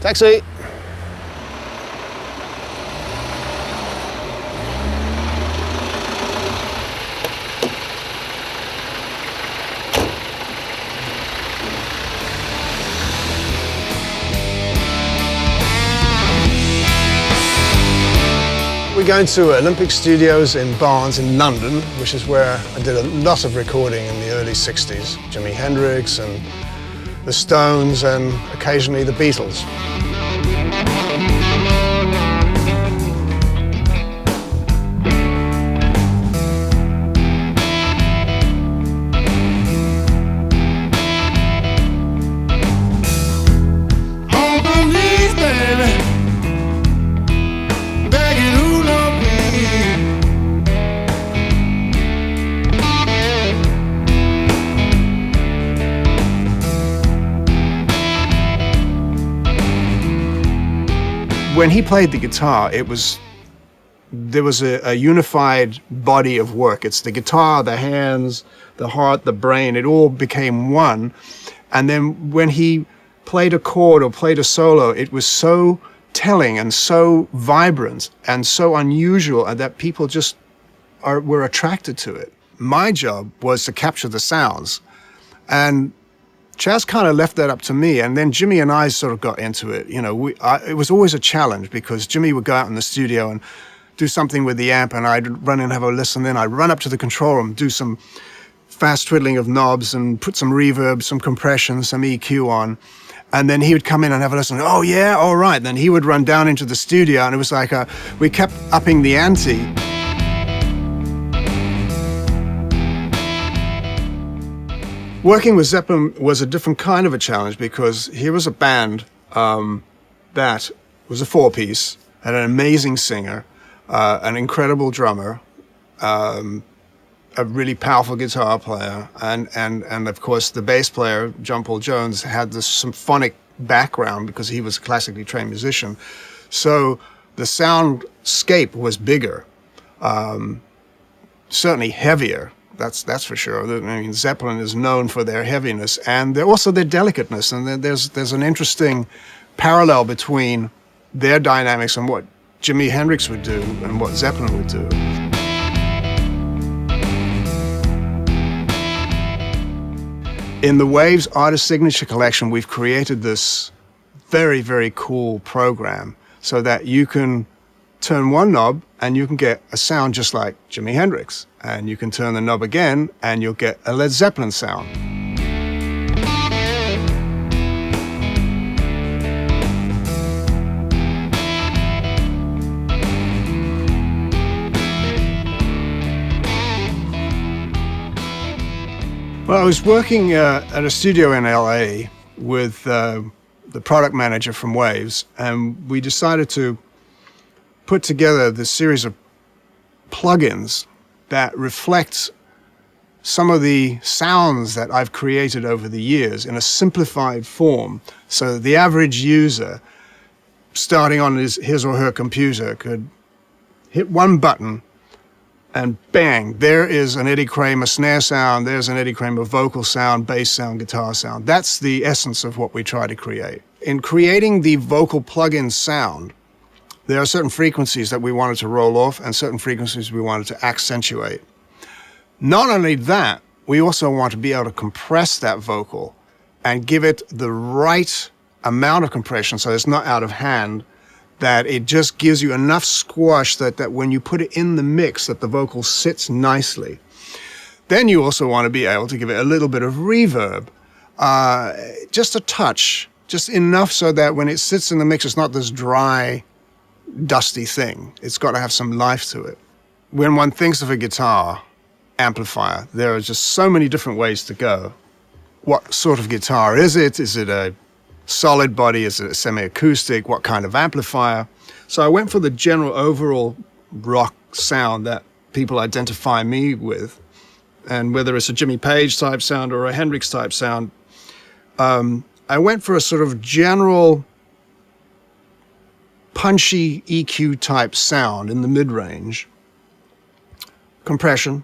Taxi. We're going to Olympic Studios in Barnes in London, which is where I did a lot of recording in the early 60s. Jimi Hendrix and the Stones and occasionally the Beatles. When he played the guitar, there was a unified body of work. It's the guitar, the hands, the heart, the brain, it all became one. And then when he played a chord or played a solo, it was so telling and so vibrant and so unusual that people just were attracted to it. My job was to capture the sounds. And Chas kind of left that up to me, and then Jimmy and I sort of got into it. You know, it was always a challenge because Jimmy would go out in the studio and do something with the amp, and I'd run in and have a listen. Then I'd run up to the control room, do some fast twiddling of knobs and put some reverb, some compression, some EQ on. And then he would come in and have a listen. Oh, yeah, all right. Then he would run down into the studio, and it was like we kept upping the ante. Working with Zeppelin was a different kind of a challenge because here was a band that was a four-piece, had an amazing singer, an incredible drummer, a really powerful guitar player, and of course the bass player, John Paul Jones, had this symphonic background because he was a classically trained musician. So the soundscape was bigger, certainly heavier. That's for sure. I mean, Zeppelin is known for their heaviness and also their delicateness. And there's an interesting parallel between their dynamics and what Jimi Hendrix would do and what Zeppelin would do. In the Waves Artist Signature Collection, we've created this very, very cool program so that you can turn one knob and you can get a sound just like Jimi Hendrix. And you can turn the knob again and you'll get a Led Zeppelin sound. Well, I was working at a studio in LA with the product manager from Waves, and we decided to put together this series of plugins that reflects some of the sounds that I've created over the years in a simplified form, so that the average user, starting on his or her computer, could hit one button and bang, there is an Eddie Kramer snare sound, there's an Eddie Kramer vocal sound, bass sound, guitar sound. That's the essence of what we try to create. In creating the vocal plugin sound, there are certain frequencies that we wanted to roll off and certain frequencies we wanted to accentuate. Not only that, we also want to be able to compress that vocal and give it the right amount of compression so it's not out of hand, that it just gives you enough squash that when you put it in the mix that the vocal sits nicely. Then you also want to be able to give it a little bit of reverb, just a touch, just enough so that when it sits in the mix it's not this dry, dusty thing. It's got to have some life to it. When one thinks of a guitar amplifier, there are just so many different ways to go. What sort of guitar is it? Is it a solid body? Is it a semi-acoustic? What kind of amplifier? So I went for the general overall rock sound that people identify me with. And whether it's a Jimmy Page type sound or a Hendrix type sound, I went for a sort of general punchy EQ type sound in the mid-range. Compression,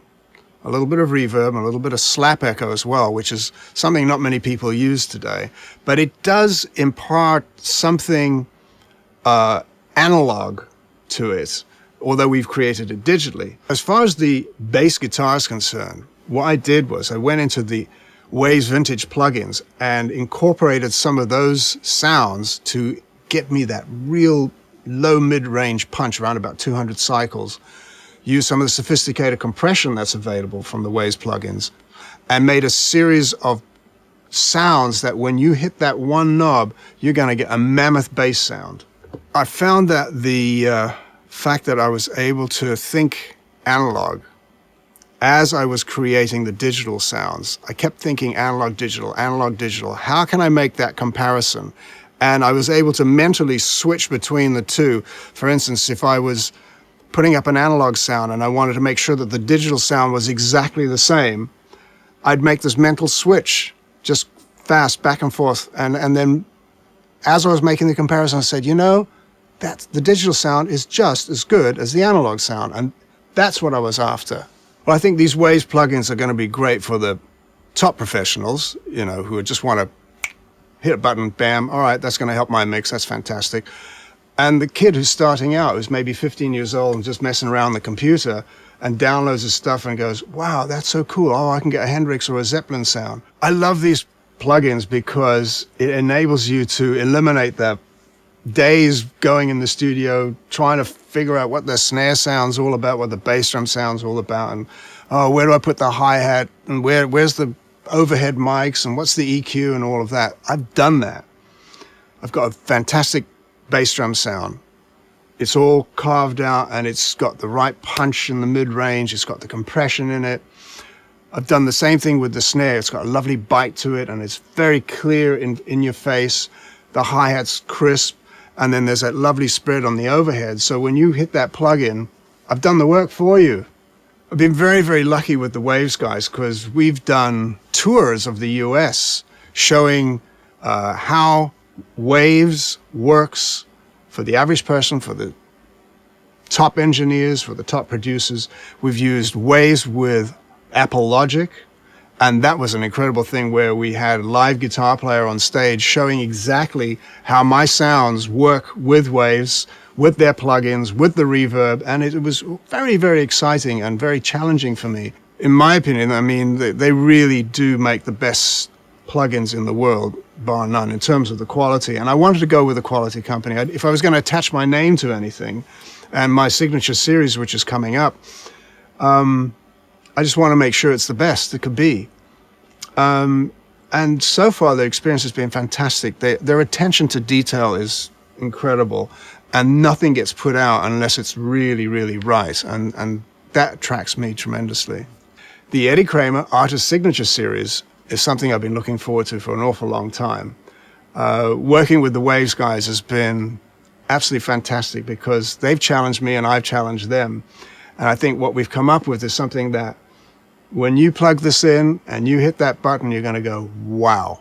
a little bit of reverb, and a little bit of slap echo as well, which is something not many people use today. But it does impart something analog to it, although we've created it digitally. As far as the bass guitar is concerned, what I did was I went into the Waves Vintage plugins and incorporated some of those sounds to get me that real low mid-range punch around about 200 cycles. Use some of the sophisticated compression that's available from the Waves plugins, and made a series of sounds that when you hit that one knob, you're going to get a mammoth bass sound. I found that the fact that I was able to think analog as I was creating the digital sounds, I kept thinking analog, digital, how can I make that comparison? And I was able to mentally switch between the two. For instance, if I was putting up an analog sound and I wanted to make sure that the digital sound was exactly the same, I'd make this mental switch, just fast, back and forth. And then as I was making the comparison, I said, you know, the digital sound is just as good as the analog sound. And that's what I was after. Well, I think these Waves plugins are going to be great for the top professionals, you know, who just want to hit a button, bam, all right, that's going to help my mix, that's fantastic. And the kid who's starting out, who's maybe 15 years old and just messing around the computer and downloads his stuff and goes, wow, that's so cool. Oh, I can get a Hendrix or a Zeppelin sound. I love these plugins because it enables you to eliminate the days going in the studio trying to figure out what the snare sound's all about, what the bass drum sound's all about, and oh, where do I put the hi-hat, and where's the overhead mics, and what's the EQ and all of that. I've done that. I've got a fantastic bass drum sound. It's all carved out, and it's got the right punch in the mid-range. It's got the compression in it. I've done the same thing with the snare. It's got a lovely bite to it, and it's very clear in your face. The hi-hat's crisp, and then there's that lovely spread on the overhead. So when you hit that plug-in, I've done the work for you. I've been very, very lucky with the Waves guys because we've done tours of the US showing how Waves works for the average person, for the top engineers, for the top producers. We've used Waves with Apple Logic, and that was an incredible thing where we had a live guitar player on stage showing exactly how my sounds work with Waves, with their plugins, with the reverb, and it was very, very exciting and very challenging for me. In my opinion, I mean, they really do make the best plugins in the world, bar none, in terms of the quality. And I wanted to go with a quality company. If I was going to attach my name to anything, and my signature series, which is coming up, I just want to make sure it's the best it could be. And so far, the experience has been fantastic. Their attention to detail is incredible, and nothing gets put out unless it's really, really right. And that attracts me tremendously. The Eddie Kramer Artist Signature Series is something I've been looking forward to for an awful long time. Working with the Waves guys has been absolutely fantastic because they've challenged me and I've challenged them. And I think what we've come up with is something that when you plug this in and you hit that button, you're going to go, wow.